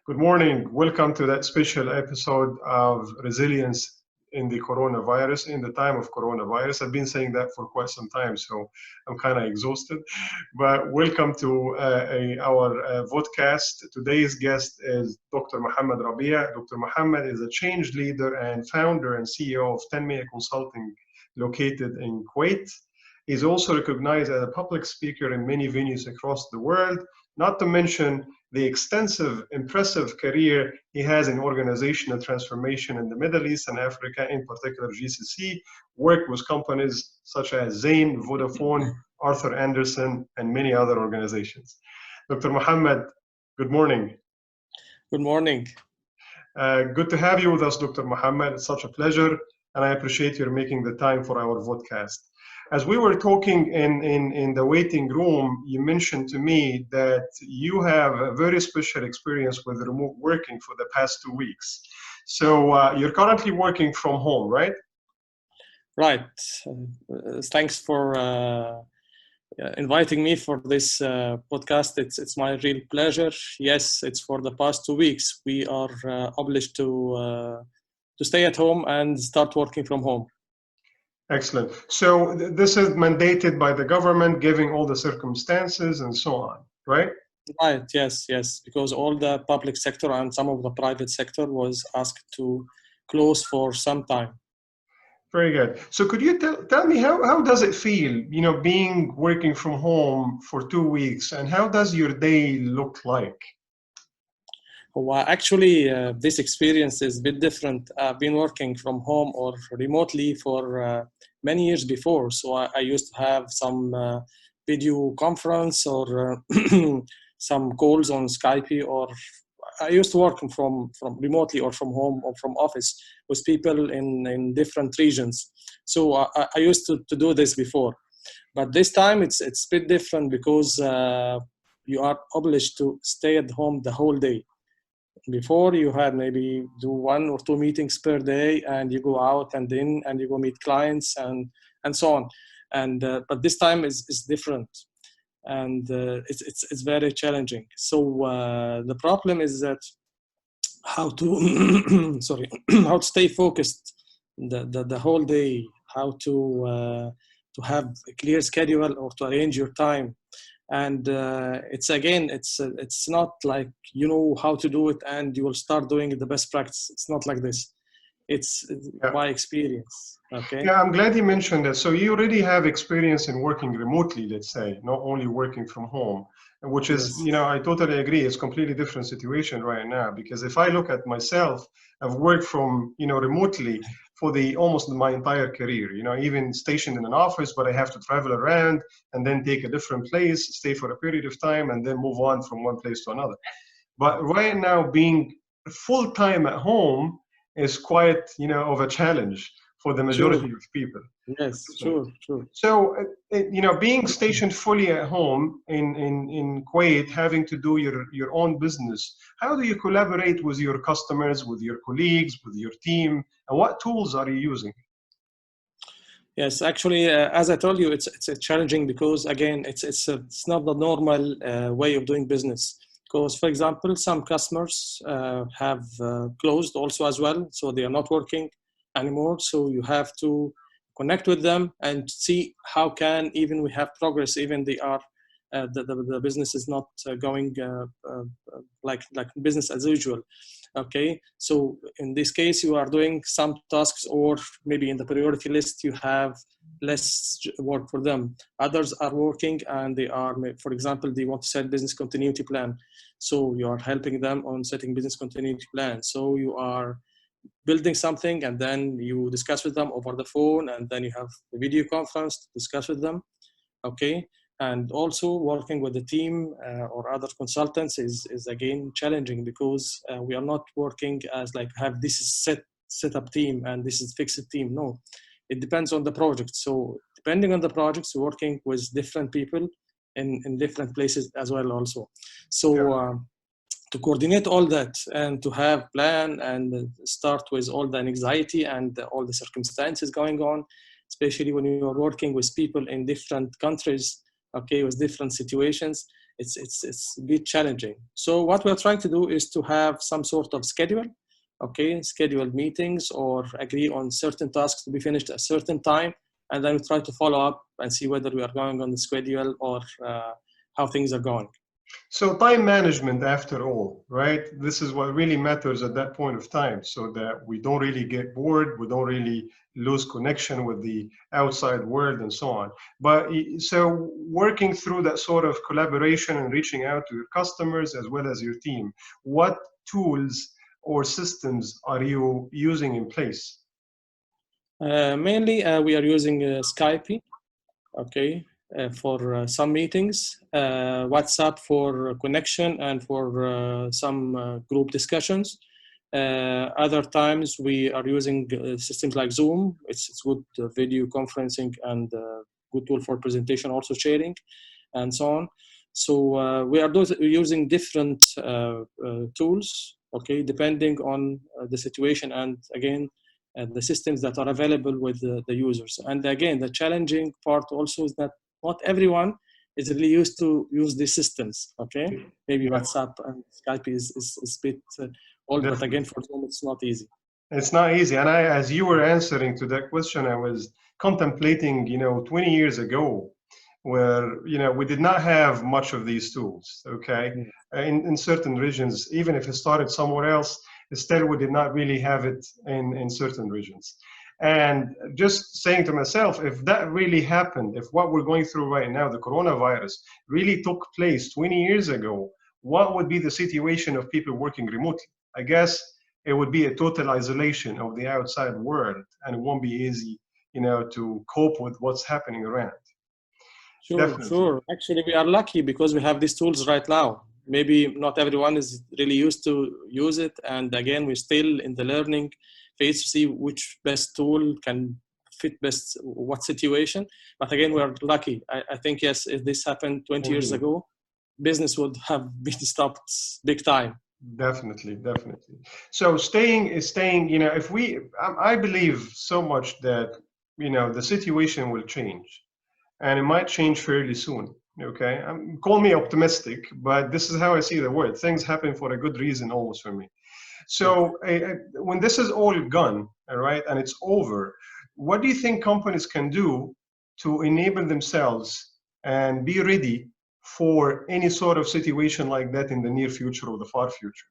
Good morning. Welcome to that special episode of Resilience in the coronavirus, in the time of coronavirus. I've been saying that for quite some time, so I'm kind of exhausted. But welcome to our vodcast. Today's guest is Dr. Mohamed Rabie. Dr. Mohamed is a change leader and founder and CEO of 10 Media Consulting located in Kuwait. He's also recognized as a public speaker in many venues across the world, not to mention the extensive, impressive career he has in organizational transformation in the Middle East and Africa, in particular GCC, worked with companies such as Zain, Vodafone, Arthur Andersen, and many other organizations. Dr. Mohamed, good morning. Good morning. Good to have you with us, Dr. Mohamed. It's such a pleasure, and I appreciate your making the time for our podcast. As we were talking in the waiting room, you mentioned to me that you have a very special experience with remote working for the past 2 weeks. So you're currently working from home, right? Right. Thanks for inviting me for this podcast. It's my real pleasure. Yes, it's for the past 2 weeks. We are obliged to stay at home and start working from home. Excellent. So this is mandated by the government, giving all the circumstances and so on, right? Right. Yes. Because all the public sector and some of the private sector was asked to close for some time. Very good. So could you tell me how does it feel, being working from home for 2 weeks, and how does your day look like? Well, actually, this experience is a bit different. I've been working from home or remotely for many years before. So I used to have some video conference or some calls on Skype, or I used to work from remotely or from home or from office with people in different regions. So I used to do this before. But this time it's a bit different because you are obliged to stay at home the whole day. Before, you had maybe do 1 or 2 meetings per day, and you go out and you go meet clients and so on. And but this time is different, and it's very challenging. So the problem is that how to how to stay focused the whole day, how to have a clear schedule or to arrange your time. And it's not like you know how to do it and you will start doing the best practice. It's not like this. It's my experience. Okay. Yeah, I'm glad you mentioned that. So you already have experience in working remotely, let's say, not only working from home, which is, Yes. I totally agree. It's a completely different situation right now, because if I look at myself, I've worked from, remotely for almost my entire career, even stationed in an office, but I have to travel around and then take a different place, stay for a period of time, and then move on from one place to another. But right now, being full-time at home is quite, of a challenge for the majority of people. Yes, sure. So, being stationed fully at home in Kuwait, having to do your own business, how do you collaborate with your customers, with your colleagues, with your team, and what tools are you using? Yes, actually, as I told you, it's challenging because again, it's not the normal way of doing business. Because, for example, some customers have closed also as well, so they are not working anymore. So you have to connect with them and see how can even we have progress, even they are the business is not going like business as usual. Okay, so in this case you are doing some tasks, or maybe in the priority list you have less work for them. Others are working and they are, for example, they want to set business continuity plan, so you are helping them on setting business continuity plan. So you are building something and then you discuss with them over the phone, and then you have a video conference to discuss with them. Okay, and also working with the team or other consultants is again challenging, because we are not working as like have this is set up team and this is fixed team. No, it depends on the project. So depending on the projects, working with different people in different places as well also. So to coordinate all that and to have plan and start with all the anxiety and all the circumstances going on, especially when you are working with people in different countries, okay, with different situations, it's a bit challenging. So what we're trying to do is to have some sort of schedule, okay, scheduled meetings or agree on certain tasks to be finished at a certain time, and then we try to follow up and see whether we are going on the schedule or how things are going. So time management, after all, right? This is what really matters at that point of time, so that we don't really get bored, we don't really lose connection with the outside world and so on. But so working through that sort of collaboration and reaching out to your customers as well as your team, what tools or systems are you using in place? Mainly, we are using Skype, okay, for some meetings, WhatsApp for connection and for some group discussions. Other times we are using systems like Zoom. It's good video conferencing and good tool for presentation, also sharing, and so on. So we are using different tools, okay, depending on the situation and again, the systems that are available with the users. And again, the challenging part also is that not everyone is really used to use these systems, okay? Maybe WhatsApp and Skype is a bit old, but again, for them, it's not easy. It's not easy. And as you were answering to that question, I was contemplating, 20 years ago, where, we did not have much of these tools, okay? In certain regions, even if it started somewhere else, still we did not really have it in certain regions. And just saying to myself, if that really happened, if what we're going through right now, the coronavirus, really took place 20 years ago, what would be the situation of people working remotely? I guess it would be a total isolation of the outside world, and it won't be easy, to cope with what's happening around. Sure. Actually, we are lucky because we have these tools right now. Maybe not everyone is really used to use it. And again, we're still in the learning phase to see which best tool can fit best what situation. But again, we're lucky. I think, yes, if this happened 20 years ago, business would have been stopped big time. Definitely. So staying, if I believe so much that, the situation will change, and it might change fairly soon. Okay, call me optimistic, but this is how I see the world. Things happen for a good reason, almost for me. So when this is all gone, all right, and it's over, what do you think companies can do to enable themselves and be ready for any sort of situation like that in the near future or the far future?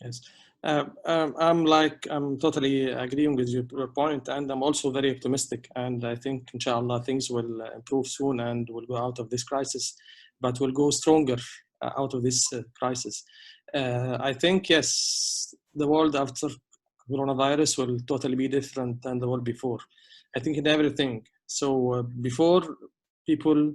Yes. I'm totally agreeing with your point, and I'm also very optimistic. And I think, inshallah, things will improve soon, and we'll go out of this crisis, but we'll go stronger out of this crisis. I think, yes, the world after coronavirus will totally be different than the world before. I think in everything. So before, people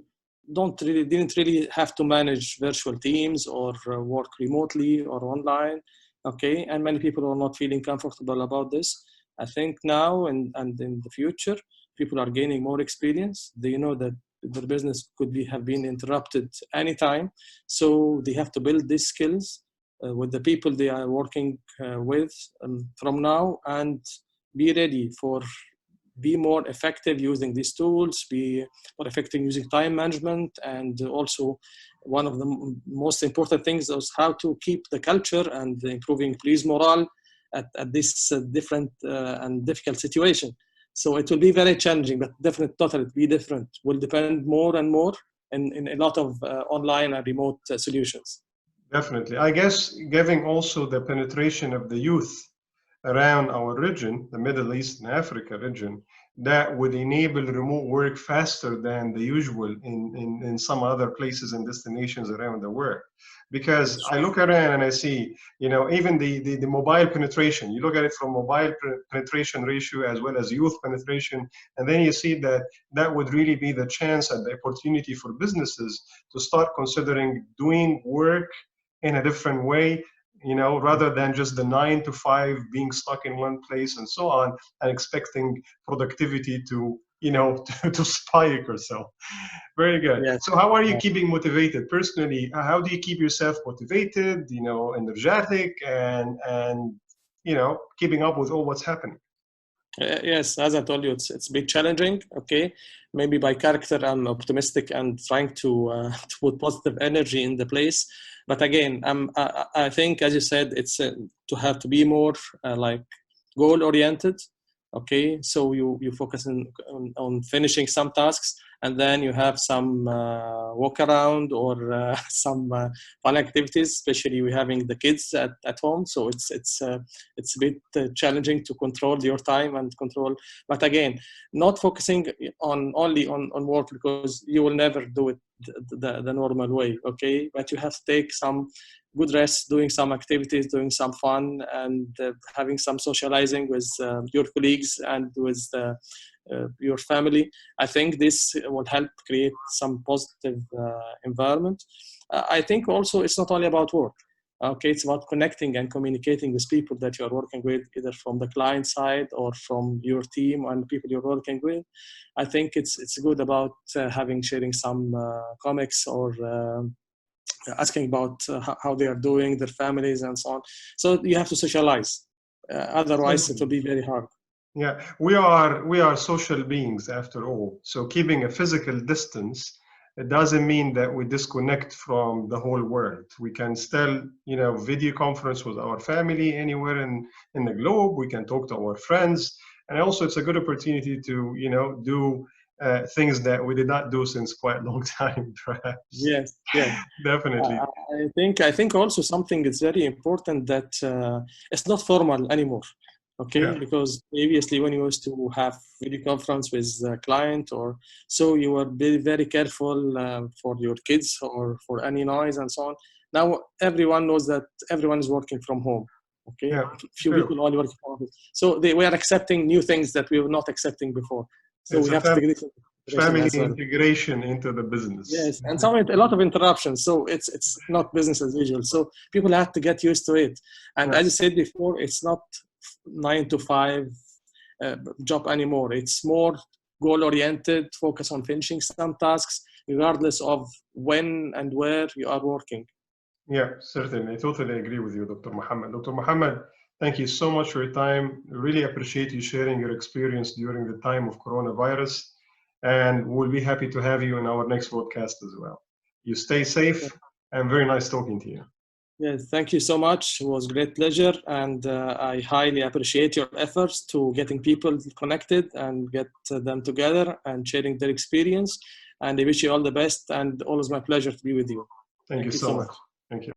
didn't really have to manage virtual teams or work remotely or online. Okay, and many people are not feeling comfortable about this. I think now and in the future, people are gaining more experience. They know that their business could have been interrupted anytime. So they have to build these skills with the people they are working with from now, and be ready for be more effective using these tools, be more effective using time management, and also one of the most important things is how to keep the culture and improving employees' morale at this different and difficult situation. So it will be very challenging, but definitely totally be different. Will depend more and more in a lot of online and remote solutions. Definitely. I guess given also the penetration of the youth around our region, the Middle East and Africa region, that would enable remote work faster than the usual in some other places and destinations around the world. Because I look around and I see, even the mobile penetration, you look at it from mobile penetration ratio as well as youth penetration, and then you see that would really be the chance and the opportunity for businesses to start considering doing work in a different way, rather than just the 9 to 5 being stuck in one place and so on, and expecting productivity to, to spike or so. Very good. Yes. So how are you keeping motivated personally? How do you keep yourself motivated, energetic, and keeping up with all what's happening? Yes, as I told you, it's a bit challenging. Okay, maybe by character I'm optimistic and trying to put positive energy in the place. But again, I think, as you said, it's to have to be more like goal oriented. Okay, so you focus on finishing some tasks, and then you have some walk around or some fun activities. Especially we having the kids at home, so it's a bit challenging to control your time and control. But again, not focusing only on work, because you will never do it the normal way. Okay, but you have to take some good rest, doing some activities, doing some fun, and having some socializing with your colleagues and with your family. I think this will help create some positive environment. I think also it's not only about work. Okay, it's about connecting and communicating with people that you're working with, either from the client side or from your team and people you're working with. I think it's good about sharing some comics or asking about how they are doing, their families, and so on. So you have to socialize. Otherwise, it will be very hard. Yeah, we are social beings after all. So keeping a physical distance, it doesn't mean that we disconnect from the whole world. We can still, video conference with our family anywhere in the globe. We can talk to our friends, and also it's a good opportunity to, do things that we did not do since quite a long time, perhaps. Yes, yes, Definitely. I think also something is very important that it's not formal anymore. Okay, Yeah. because previously when you used to have video conference with a client, or so you were very, very careful for your kids or for any noise and so on. Now everyone knows that everyone is working from home. Okay, Yeah, few true. people only working from office. So we are accepting new things that we were not accepting before. So It's we a have to take this family as well. integration into the business. Yes, and a lot of interruptions. So it's not business as usual. So people have to get used to it. And Yeah. as I said before, it's not 9 to 5 job anymore. It's more goal oriented, focus on finishing some tasks, regardless of when and where you are working. Yeah, certainly. I totally agree with you, Dr. Mohamed. Dr. Mohamed, thank you so much for your time. Really appreciate you sharing your experience during the time of coronavirus. And we'll be happy to have you in our next podcast as well. You stay safe, and very nice talking to you. Yes, thank you so much. It was a great pleasure, and I highly appreciate your efforts to getting people connected and get them together and sharing their experience. And I wish you all the best, and always my pleasure to be with you. Thank you so much. Thank you.